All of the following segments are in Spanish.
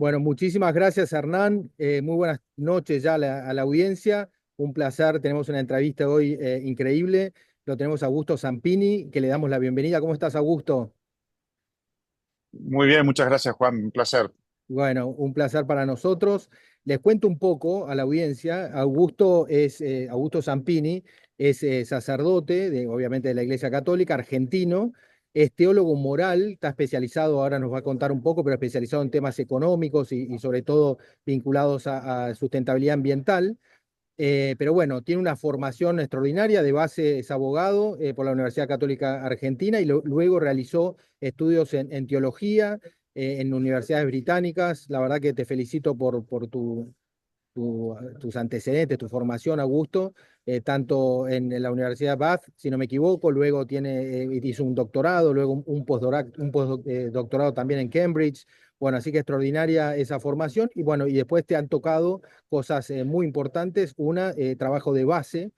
Bueno, muchísimas gracias, Hernán. Muy buenas noches ya a la audiencia. Un placer. Tenemos una entrevista hoy increíble. Lo tenemos a Augusto Zampini, que le damos la bienvenida. ¿Cómo estás, Augusto? Muy bien, muchas gracias, Juan. Un placer. Bueno, un placer para nosotros. Les cuento un poco a la audiencia. Augusto Zampini, es sacerdote, obviamente de la Iglesia Católica, argentino, es teólogo moral, está especializado, ahora nos va a contar un poco, pero especializado en temas económicos y sobre todo vinculados a sustentabilidad ambiental. Pero bueno, tiene una formación extraordinaria, de base es abogado por la Universidad Católica Argentina y luego realizó estudios en teología en universidades británicas. La verdad que te felicito por tus antecedentes, tu formación, Augusto, tanto en la Universidad Bath, si no me equivoco, luego hizo un doctorado, luego un postdoctorado también en Cambridge. Bueno, así que extraordinaria esa formación y bueno, y después te han tocado cosas muy importantes. Una, trabajo de base,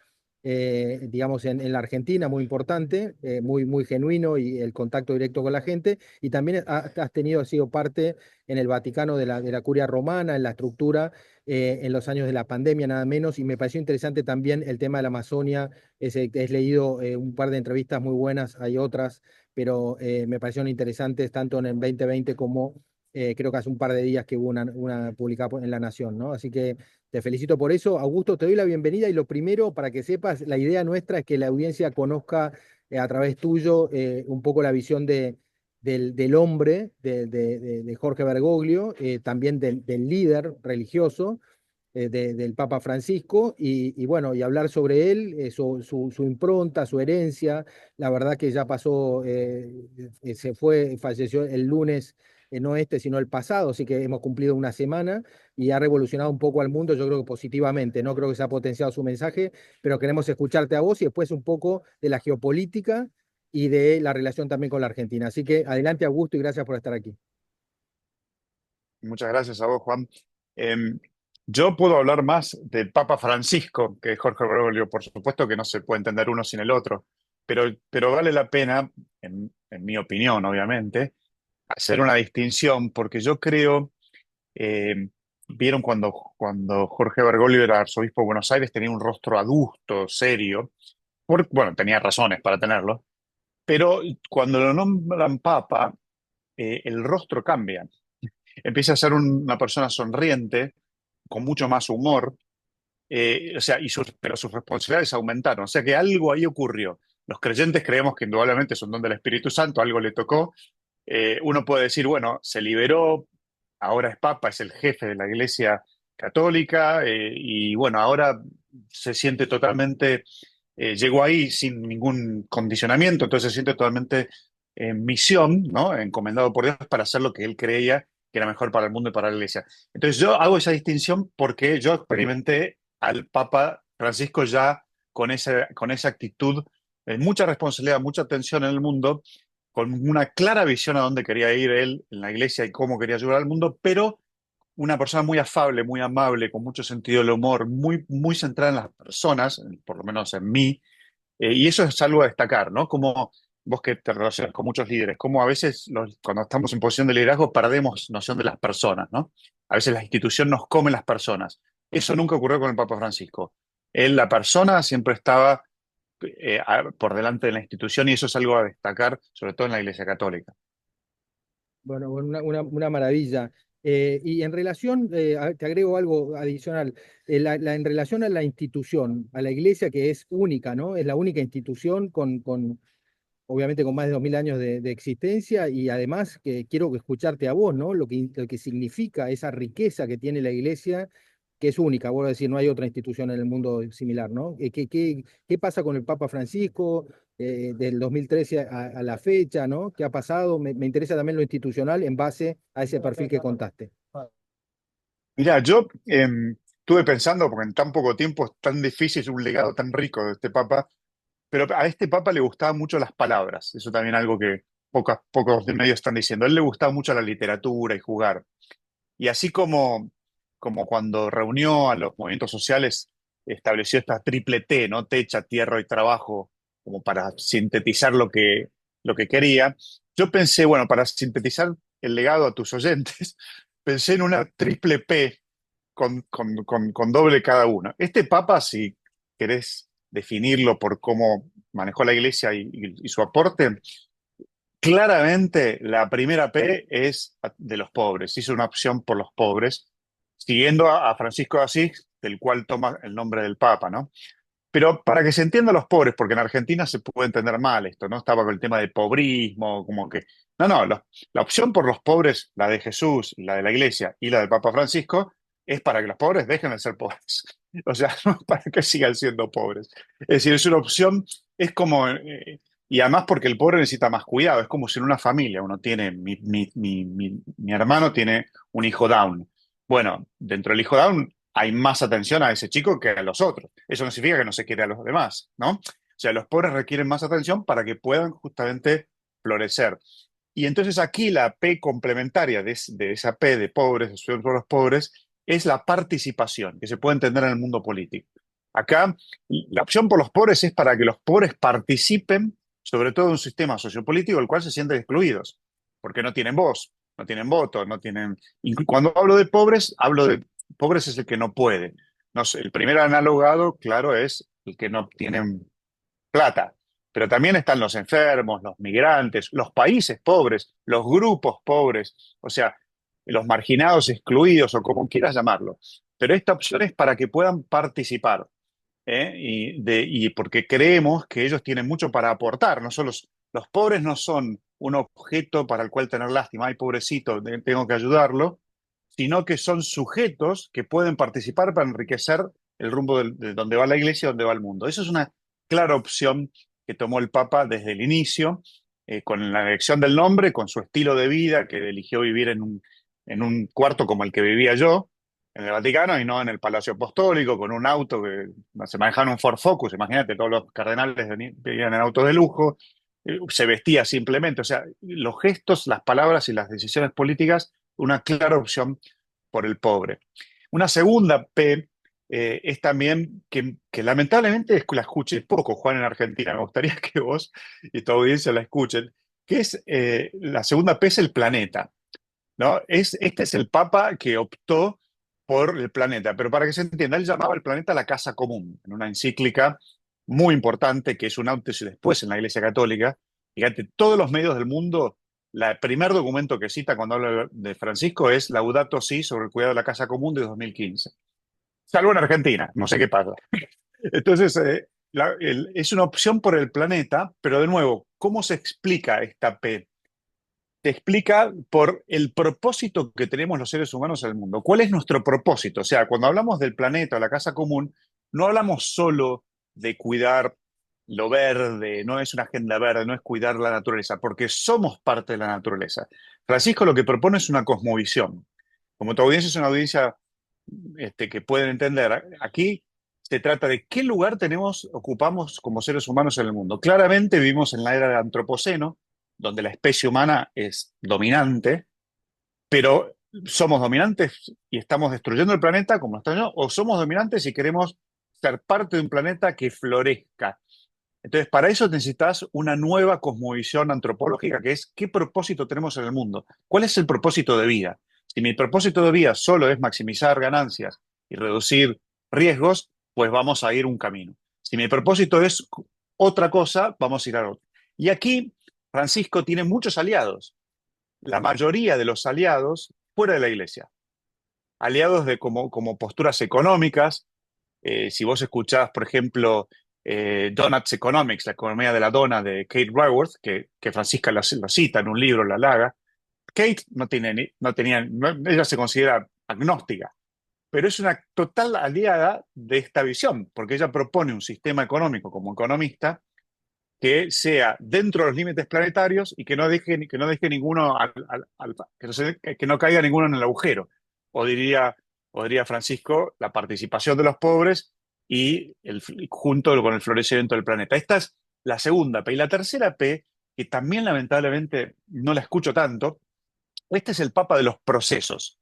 digamos, en la Argentina, muy importante, muy genuino y el contacto directo con la gente. Y también has sido parte en el Vaticano de la Curia Romana, en la estructura en los años de la pandemia, nada menos, y me pareció interesante también el tema de la Amazonia. He leído un par de entrevistas muy buenas, hay otras, pero me parecieron interesantes tanto en el 2020 como creo que hace un par de días que hubo una publicada en La Nación, ¿no? Así que te felicito por eso. Augusto, te doy la bienvenida y lo primero, para que sepas, la idea nuestra es que la audiencia conozca a través tuyo un poco la visión del hombre, de Jorge Bergoglio, también del líder religioso, del Papa Francisco, y bueno, y hablar sobre él, su impronta, su herencia. La verdad que ya pasó, falleció el lunes, no este, sino el pasado, así que hemos cumplido una semana y ha revolucionado un poco al mundo, yo creo que positivamente. No creo que se ha potenciado su mensaje, pero queremos escucharte a vos y después un poco de la geopolítica y de la relación también con la Argentina. Así que adelante, Augusto, y gracias por estar aquí. Muchas gracias a vos, Juan. Em, yo puedo hablar más del Papa Francisco que de Jorge Bergoglio. Por supuesto que no se puede entender uno sin el otro, pero vale la pena, en mi opinión, obviamente, hacer una distinción porque yo creo, vieron cuando Jorge Bergoglio era arzobispo de Buenos Aires, tenía un rostro adusto, serio, bueno, tenía razones para tenerlo, pero cuando lo nombran Papa, el rostro cambia. Empieza a ser una persona sonriente, con mucho más humor, o sea, pero sus responsabilidades aumentaron, o sea que algo ahí ocurrió. Los creyentes creemos que indudablemente es un don del Espíritu Santo, algo le tocó. Uno puede decir, bueno, se liberó, ahora es papa, es el jefe de la Iglesia Católica, y bueno, ahora se siente totalmente, llegó ahí sin ningún condicionamiento, entonces se siente totalmente en misión, ¿no? Encomendado por Dios para hacer lo que él creía que era mejor para el mundo y para la Iglesia. Entonces yo hago esa distinción porque yo experimenté al Papa Francisco ya con esa actitud, mucha responsabilidad, mucha atención en el mundo, con una clara visión a dónde quería ir él en la iglesia y cómo quería ayudar al mundo, pero una persona muy afable, muy amable, con mucho sentido del humor, muy centrada en las personas, por lo menos en mí, y eso es algo a destacar, ¿no? Como vos que te relacionas con muchos líderes, como a veces cuando estamos en posición de liderazgo perdemos noción de las personas, ¿no? A veces la institución nos come las personas. Eso nunca ocurrió con el Papa Francisco. Él, la persona, siempre estaba por delante de la institución y eso es algo a destacar, sobre todo en la Iglesia Católica. Bueno, una maravilla. Y en relación, te agrego algo adicional, en relación a la institución, a la iglesia que es única, ¿no? Es la única institución obviamente con más de 2000 años de existencia y además que quiero escucharte a vos, ¿no? Lo que significa esa riqueza que tiene la iglesia, que es única, vuelvo a decir, no hay otra institución en el mundo similar, ¿no? ¿Qué pasa con el Papa Francisco del 2013 a la fecha, ¿no? ¿Qué ha pasado? Me interesa también lo institucional en base a ese perfil que contaste. Mira, yo estuve pensando, porque en tan poco tiempo es tan difícil un legado tan rico de este Papa, pero a este Papa le gustaban mucho las palabras. Eso también algo que pocos de medios están diciendo. A él le gustaba mucho la literatura y jugar. Y así como cuando reunió a los movimientos sociales, estableció esta triple T, ¿no? Techa, tierra y trabajo, como para sintetizar lo que quería. Yo pensé, bueno, para sintetizar el legado a tus oyentes, pensé en una triple P con doble cada uno. Este papa, si querés definirlo por cómo manejó la iglesia y su aporte, claramente la primera P es de los pobres, hizo una opción por los pobres, siguiendo a Francisco de Asís, del cual toma el nombre del papa, ¿no? Pero para que se entienda a los pobres, porque en Argentina se puede entender mal esto, ¿no? Estaba con el tema de pobrismo, como que... No, no, la opción por los pobres, la de Jesús, la de la Iglesia y la del Papa Francisco, es para que los pobres dejen de ser pobres. O sea, no para que sigan siendo pobres. Es decir, es una opción, es como... y además porque el pobre necesita más cuidado, es como si en una familia uno tiene, mi hermano tiene un hijo down. Bueno, dentro del hijo down hay más atención a ese chico que a los otros. Eso no significa que no se quiere a los demás, ¿no? O sea, los pobres requieren más atención para que puedan justamente florecer. Y entonces aquí la P complementaria de esa P de pobres, de solución por los pobres, es la participación, que se puede entender en el mundo político. Acá la opción por los pobres es para que los pobres participen, sobre todo en un sistema sociopolítico del cual se sienten excluidos, porque no tienen voz, no tienen voto, no tienen... Cuando hablo de pobres, hablo de pobres es el que no puede. No sé, el primer analogado, claro, es el que no tiene plata. Pero también están los enfermos, los migrantes, los países pobres, los grupos pobres, o sea, los marginados, excluidos o como quieras llamarlo. Pero esta opción es para que puedan participar. Y porque creemos que ellos tienen mucho para aportar. No solo los pobres no son un objeto para el cual tener lástima, ay, pobrecito, tengo que ayudarlo, sino que son sujetos que pueden participar para enriquecer el rumbo de donde va la iglesia y donde va el mundo. Eso es una clara opción que tomó el Papa desde el inicio, con la elección del nombre, con su estilo de vida, que eligió vivir en un cuarto como el que vivía yo, en el Vaticano, y no en el Palacio Apostólico, con un auto que se manejaba en un Ford Focus. Imagínate, todos los cardenales vivían en autos de lujo, se vestía simplemente. O sea, los gestos, las palabras y las decisiones políticas, una clara opción por el pobre. Una segunda P es también que lamentablemente la escuché poco, Juan, en Argentina. Me gustaría que vos y tu audiencia la escuchen, que es la segunda P es el planeta, ¿no? Este es el Papa que optó por el planeta, pero para que se entienda, él llamaba el planeta la casa común, en una encíclica muy importante que es un antes y después en la Iglesia Católica. Fíjate, todos los medios del mundo, el primer documento que cita cuando habla de Francisco es Laudato Si sobre el cuidado de la casa común de 2015. Salvo en Argentina, no sé qué pasa. Entonces, es una opción por el planeta, pero de nuevo, ¿cómo se explica esta P? Te explica por el propósito que tenemos los seres humanos en el mundo. ¿Cuál es nuestro propósito? O sea, cuando hablamos del planeta o la casa común, no hablamos solo de cuidar lo verde, no es una agenda verde, no es cuidar la naturaleza, porque somos parte de la naturaleza. Francisco lo que propone es una cosmovisión. Como tu audiencia es una audiencia que pueden entender, aquí se trata de qué lugar ocupamos como seres humanos en el mundo. Claramente vivimos en la era del antropoceno, donde la especie humana es dominante, pero somos dominantes y estamos destruyendo el planeta como está, ¿no? O somos dominantes y queremos ser parte de un planeta que florezca. Entonces, para eso necesitas una nueva cosmovisión antropológica, que es qué propósito tenemos en el mundo, cuál es el propósito de vida. Si mi propósito de vida solo es maximizar ganancias y reducir riesgos, pues vamos a ir un camino. Si mi propósito es otra cosa, vamos a ir a otro. Y aquí Francisco tiene muchos aliados, la mayoría de los aliados fuera de la iglesia, aliados de como posturas económicas. Si vos escuchás, por ejemplo, Donuts Economics, la economía de la dona de Kate Raworth, que Francisca la cita en un libro, la Laga, Kate ella se considera agnóstica, pero es una total aliada de esta visión, porque ella propone un sistema económico como economista que sea dentro de los límites planetarios y que no deje ninguno que no caiga ninguno en el agujero. O diría, o diría Francisco, la participación de los pobres y junto con el florecimiento del planeta. Esta es la segunda P. Y la tercera P, que también lamentablemente no la escucho tanto, este es el Papa de los procesos.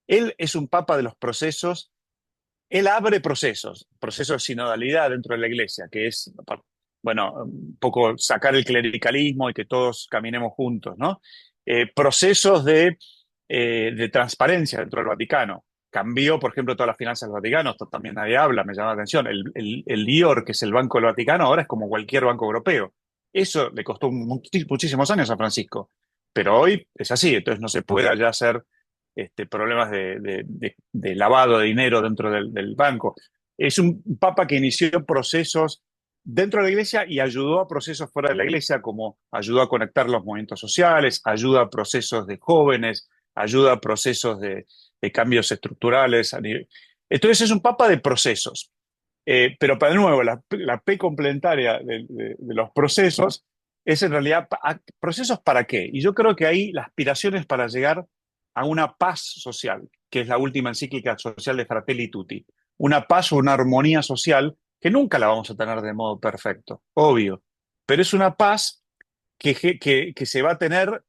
Él es un Papa de los procesos. Él abre procesos de sinodalidad dentro de la iglesia, que es, bueno, un poco sacar el clericalismo y que todos caminemos juntos, ¿no? Procesos de de transparencia dentro del Vaticano. Cambió, por ejemplo, todas las finanzas del Vaticano, esto también nadie habla, me llama la atención. El IOR, que es el Banco del Vaticano, ahora es como cualquier banco europeo. Eso le costó muchísimos años a Francisco, pero hoy es así, entonces no se puede ya hacer problemas de lavado de dinero dentro del banco. Es un papa que inició procesos dentro de la iglesia y ayudó a procesos fuera de la iglesia, como ayudó a conectar los movimientos sociales, ayuda a procesos de jóvenes, ayuda a procesos de cambios estructurales. Entonces es un papa de procesos. Pero para de nuevo, la P complementaria de los procesos es en realidad procesos para qué. Y yo creo que ahí la aspiración es para llegar a una paz social, que es la última encíclica social de Fratelli Tutti. Una paz o una armonía social que nunca la vamos a tener de modo perfecto, obvio, pero es una paz que se va a tener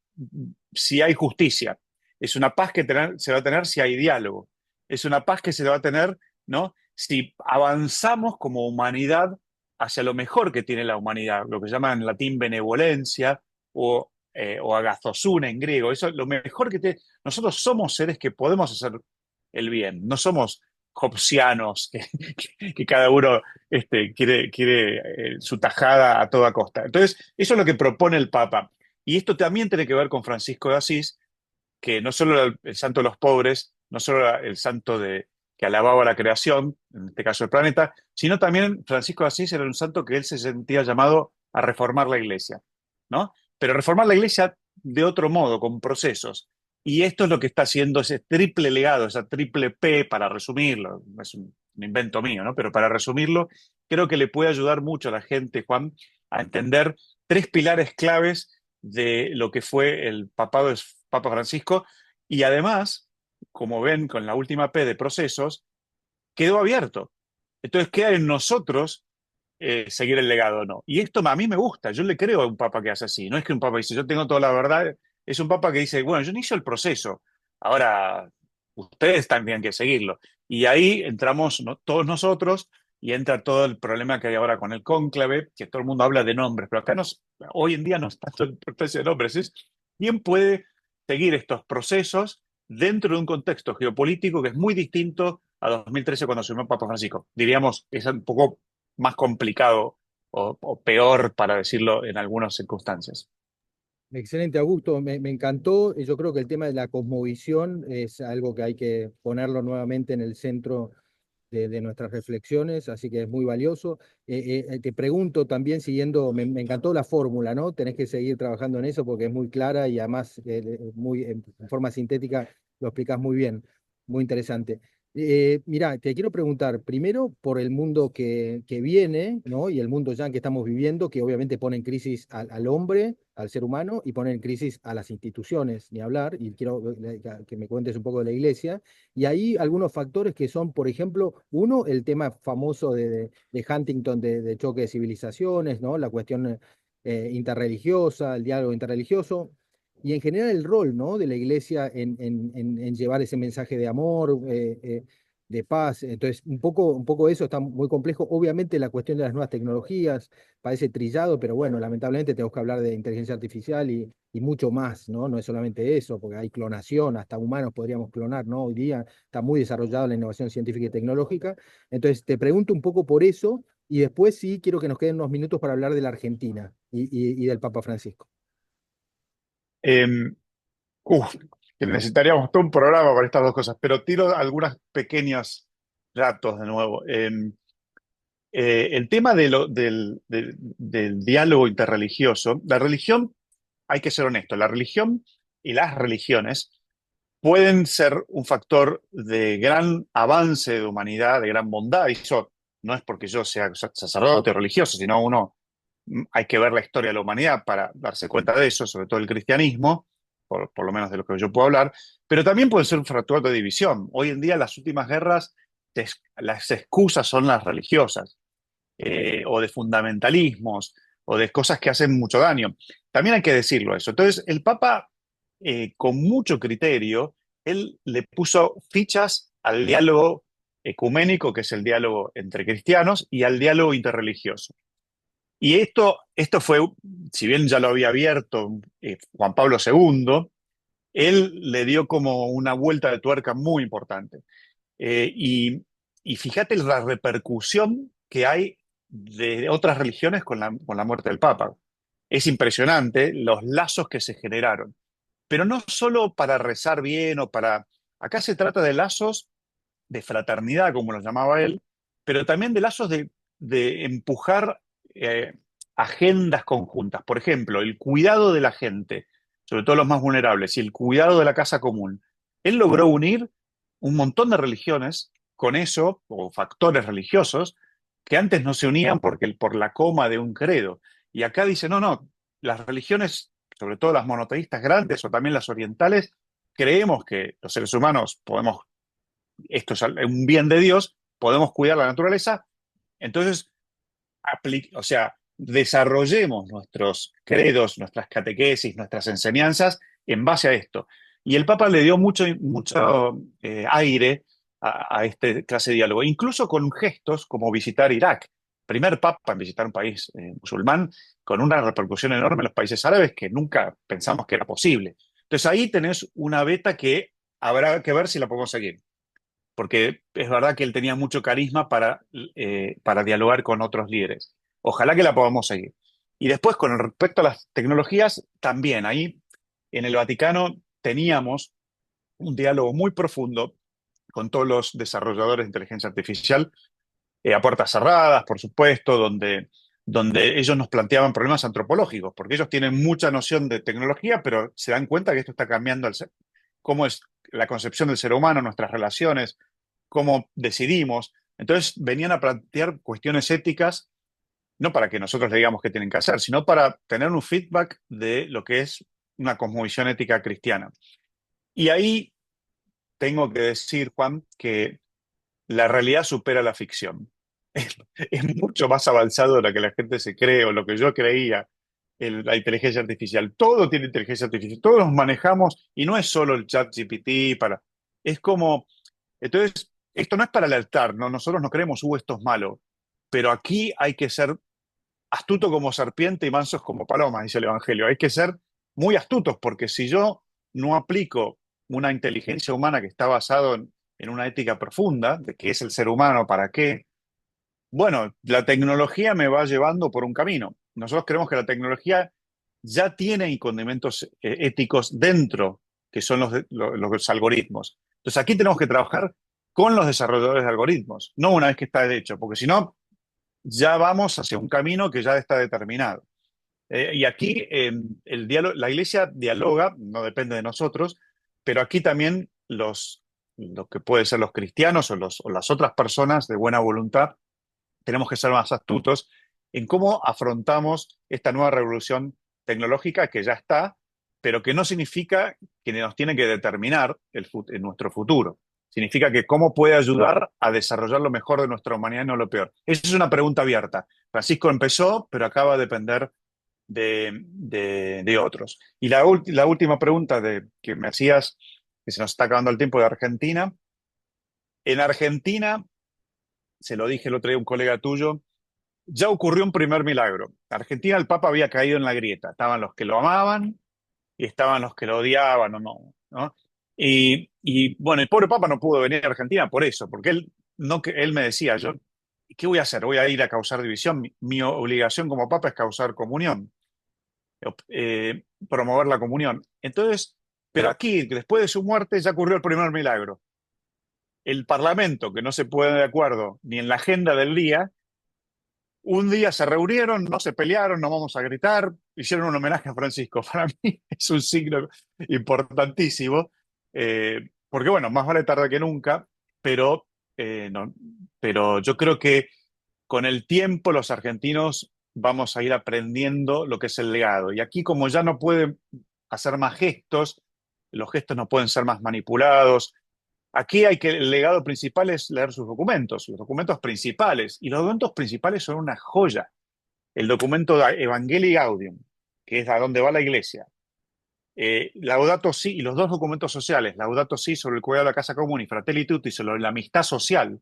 si hay justicia. Es una paz que se va a tener si hay diálogo. Es una paz que se va a tener, ¿no? Si avanzamos como humanidad hacia lo mejor que tiene la humanidad, lo que llaman en latín benevolencia o agazosune en griego. Eso, lo mejor que tiene. Nosotros somos seres que podemos hacer el bien, no somos hobbesianos, que cada uno quiere su tajada a toda costa. Entonces, eso es lo que propone el Papa. Y esto también tiene que ver con Francisco de Asís, que no solo era el santo de los pobres, no solo era el santo que alababa la creación, en este caso el planeta, sino también Francisco de Asís era un santo que él se sentía llamado a reformar la iglesia, ¿no? Pero reformar la iglesia de otro modo, con procesos. Y esto es lo que está haciendo ese triple legado, esa triple P, para resumirlo, es un invento mío, ¿no? Pero para resumirlo, creo que le puede ayudar mucho a la gente, Juan, a entender tres pilares claves de lo que fue el papado de Papa Francisco. Y además, como ven con la última P de procesos, quedó abierto. Entonces queda en nosotros seguir el legado o no. Y esto a mí me gusta, yo le creo a un papa que hace así. No es que un papa dice, yo tengo toda la verdad, es un papa que dice, bueno, yo inicio el proceso, ahora ustedes también tienen que seguirlo. Y ahí entramos, ¿no?, todos nosotros y entra todo el problema que hay ahora con el cónclave, que todo el mundo habla de nombres, pero acá hoy en día no es tanto el proceso de nombres, es quién puede seguir estos procesos dentro de un contexto geopolítico que es muy distinto a 2013 cuando asumió Papa Francisco. Diríamos, es un poco más complicado o peor, para decirlo en algunas circunstancias. Excelente, Augusto, me encantó. Yo creo que el tema de la cosmovisión es algo que hay que ponerlo nuevamente en el centro de nuestras reflexiones, así que es muy valioso. Te pregunto también, siguiendo, me encantó la fórmula, ¿no? Tenés que seguir trabajando en eso porque es muy clara y además muy, en forma sintética lo explicás muy bien, muy interesante. Mira, te quiero preguntar, primero por el mundo que viene, ¿no? Y el mundo ya que estamos viviendo, que obviamente pone en crisis al hombre, al ser humano, y pone en crisis a las instituciones, ni hablar, y quiero que me cuentes un poco de la iglesia. Y hay algunos factores que son, por ejemplo, uno, el tema famoso de Huntington de choque de civilizaciones, ¿no? La cuestión interreligiosa, el diálogo interreligioso, y en general el rol, ¿no?, de la iglesia en llevar ese mensaje de amor, de paz. Entonces, un poco eso está muy complejo. Obviamente la cuestión de las nuevas tecnologías parece trillado, pero bueno, lamentablemente tenemos que hablar de inteligencia artificial y mucho más, ¿no? No es solamente eso, porque hay clonación, hasta humanos podríamos clonar, ¿no? Hoy día está muy desarrollada la innovación científica y tecnológica. Entonces, te pregunto un poco por eso y después sí quiero que nos queden unos minutos para hablar de la Argentina y del Papa Francisco. Eh, uf, que necesitaríamos todo un programa para estas dos cosas, pero tiro algunos pequeños datos de nuevo. El tema del diálogo interreligioso, la religión, hay que ser honesto, la religión y las religiones pueden ser un factor de gran avance de humanidad, de gran bondad, y eso no es porque yo sea sacerdote religioso, sino uno hay que ver la historia de la humanidad para darse cuenta de eso, sobre todo el cristianismo, por lo menos de lo que yo puedo hablar, pero también puede ser un factor de división. Hoy en día las últimas guerras, las excusas son las religiosas, o de fundamentalismos, o de cosas que hacen mucho daño. También hay que decirlo eso. Entonces, el Papa, con mucho criterio, él le puso fichas al diálogo ecuménico, que es el diálogo entre cristianos, y al diálogo interreligioso. Y esto fue, si bien ya lo había abierto Juan Pablo II, él le dio como una vuelta de tuerca muy importante. Eh, y, y fíjate la repercusión que hay de otras religiones con la muerte del Papa. Es impresionante los lazos que se generaron, pero no solo para rezar bien o para... Acá se trata de lazos de fraternidad, como los llamaba él, pero también de lazos de empujar eh, agendas conjuntas. Por ejemplo, el cuidado de la gente, sobre todo los más vulnerables, y el cuidado de la casa común. Él logró unir un montón de religiones con eso, o factores religiosos, que antes no se unían por la coma de un credo. Y acá dice, no, no, las religiones, sobre todo las monoteístas grandes o también las orientales, creemos que los seres humanos podemos, esto es un bien de Dios, podemos cuidar la naturaleza, entonces, o sea, desarrollemos nuestros credos, nuestras catequesis, nuestras enseñanzas en base a esto. Y el Papa le dio mucho aire a este clase de diálogo, incluso con gestos como visitar Irak. Primer Papa en visitar un país musulmán, con una repercusión enorme en los países árabes que nunca pensamos que era posible. Entonces ahí tenés una beta que habrá que ver si la podemos seguir, porque es verdad que él tenía mucho carisma para dialogar con otros líderes. Ojalá que la podamos seguir. Y después, con respecto a las tecnologías, también ahí en el Vaticano teníamos un diálogo muy profundo con todos los desarrolladores de inteligencia artificial, a puertas cerradas, por supuesto, donde ellos nos planteaban problemas antropológicos, porque ellos tienen mucha noción de tecnología, pero se dan cuenta que esto está cambiando cómo es la concepción del ser humano, nuestras relaciones, cómo decidimos. Entonces venían a plantear cuestiones éticas, no para que nosotros le digamos qué tienen que hacer, sino para tener un feedback de lo que es una cosmovisión ética cristiana. Y ahí tengo que decir, Juan, que la realidad supera la ficción. Es mucho más avanzado de lo que la gente se cree o lo que yo creía en la inteligencia artificial. Todo tiene inteligencia artificial, todos los manejamos y no es solo el chat GPT para... Es como... Entonces, esto no es para alertar, ¿no? Nosotros no creemos, esto es malo, pero aquí hay que ser astuto como serpiente y mansos como paloma, dice el Evangelio. Hay que ser muy astutos porque si yo no aplico una inteligencia humana que está basada en una ética profunda, de qué es el ser humano, para qué, bueno, la tecnología me va llevando por un camino. Nosotros creemos que la tecnología ya tiene condimentos éticos dentro, que son los algoritmos. Entonces aquí tenemos que trabajar con los desarrolladores de algoritmos, no una vez que está hecho, porque si no, ya vamos hacia un camino que ya está determinado. Y aquí la iglesia dialoga, no depende de nosotros, pero aquí también lo que pueden ser los cristianos o las otras personas de buena voluntad tenemos que ser más astutos en cómo afrontamos esta nueva revolución tecnológica que ya está, pero que no significa que nos tiene que determinar en nuestro futuro. Significa que cómo puede ayudar a desarrollar lo mejor de nuestra humanidad y no lo peor. Esa es una pregunta abierta. Francisco empezó, pero acaba de depender de otros. Y la última pregunta que me hacías, que se nos está acabando el tiempo, de Argentina. En Argentina, se lo dije el otro día a un colega tuyo, ya ocurrió un primer milagro. En Argentina el Papa había caído en la grieta. Estaban los que lo amaban y estaban los que lo odiaban o no, ¿no? Bueno, el pobre Papa no pudo venir a Argentina por eso, porque él, no, él me decía, yo, ¿qué voy a hacer? ¿Voy a ir a causar división? Mi obligación como Papa es causar comunión, promover la comunión. Entonces, pero aquí, después de su muerte, ya ocurrió el primer milagro. El Parlamento, que no se pone de acuerdo ni en la agenda del día, un día se reunieron, no se pelearon, no vamos a gritar, hicieron un homenaje a Francisco. Para mí es un signo importantísimo, porque bueno, más vale tarde que nunca, pero, no, pero yo creo que con el tiempo los argentinos vamos a ir aprendiendo lo que es el legado. Y aquí como ya no pueden hacer más gestos, los gestos no pueden ser más manipulados, aquí el legado principal es leer sus documentos, los documentos principales. Y los documentos principales son una joya. El documento de Evangelii Gaudium, que es a donde va la iglesia. Laudato Si, y los dos documentos sociales, Laudato Si sobre el cuidado de la casa común y Fratelli Tutti sobre la amistad social,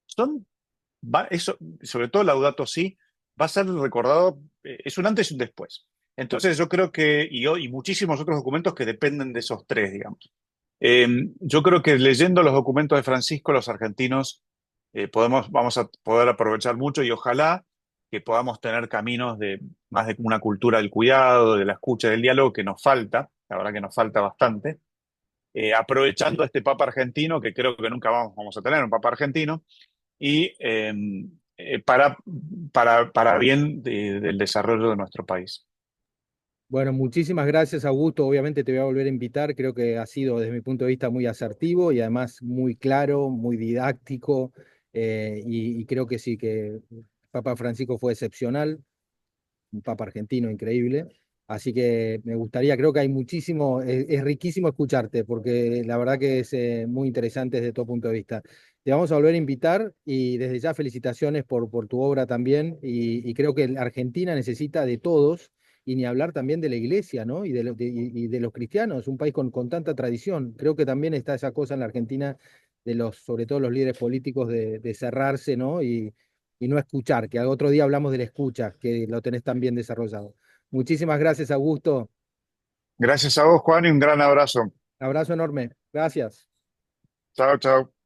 son, eso, sobre todo Laudato Si, va a ser recordado, es un antes y un después. Entonces yo creo que, y muchísimos otros documentos que dependen de esos tres, digamos. Yo creo que leyendo los documentos de Francisco, los argentinos vamos a poder aprovechar mucho y ojalá que podamos tener caminos de más de una cultura del cuidado, de la escucha, del diálogo que nos falta, la verdad que nos falta bastante, aprovechando este Papa argentino, que creo que nunca vamos a tener un Papa argentino, y para bien del desarrollo de nuestro país. Bueno, muchísimas gracias, Augusto. Obviamente te voy a volver a invitar. Creo que ha sido, desde mi punto de vista, muy asertivo y además muy claro, muy didáctico. Y creo que sí, que Papa Francisco fue excepcional, un Papa argentino increíble. Así que me gustaría, creo que hay muchísimo, es riquísimo escucharte, porque la verdad que es muy interesante desde todo punto de vista. Te vamos a volver a invitar y desde ya felicitaciones por tu obra también. Y creo que la Argentina necesita de todos y ni hablar también de la iglesia, ¿no? Y de los cristianos, un país con tanta tradición. Creo que también está esa cosa en la Argentina de los, sobre todo los líderes políticos, de cerrarse, ¿no? Y no escuchar, que otro día hablamos de la escucha, que lo tenés tan bien desarrollado. Muchísimas gracias, Augusto. Gracias a vos, Juan, y un gran abrazo. Abrazo enorme. Gracias. Chao, chao.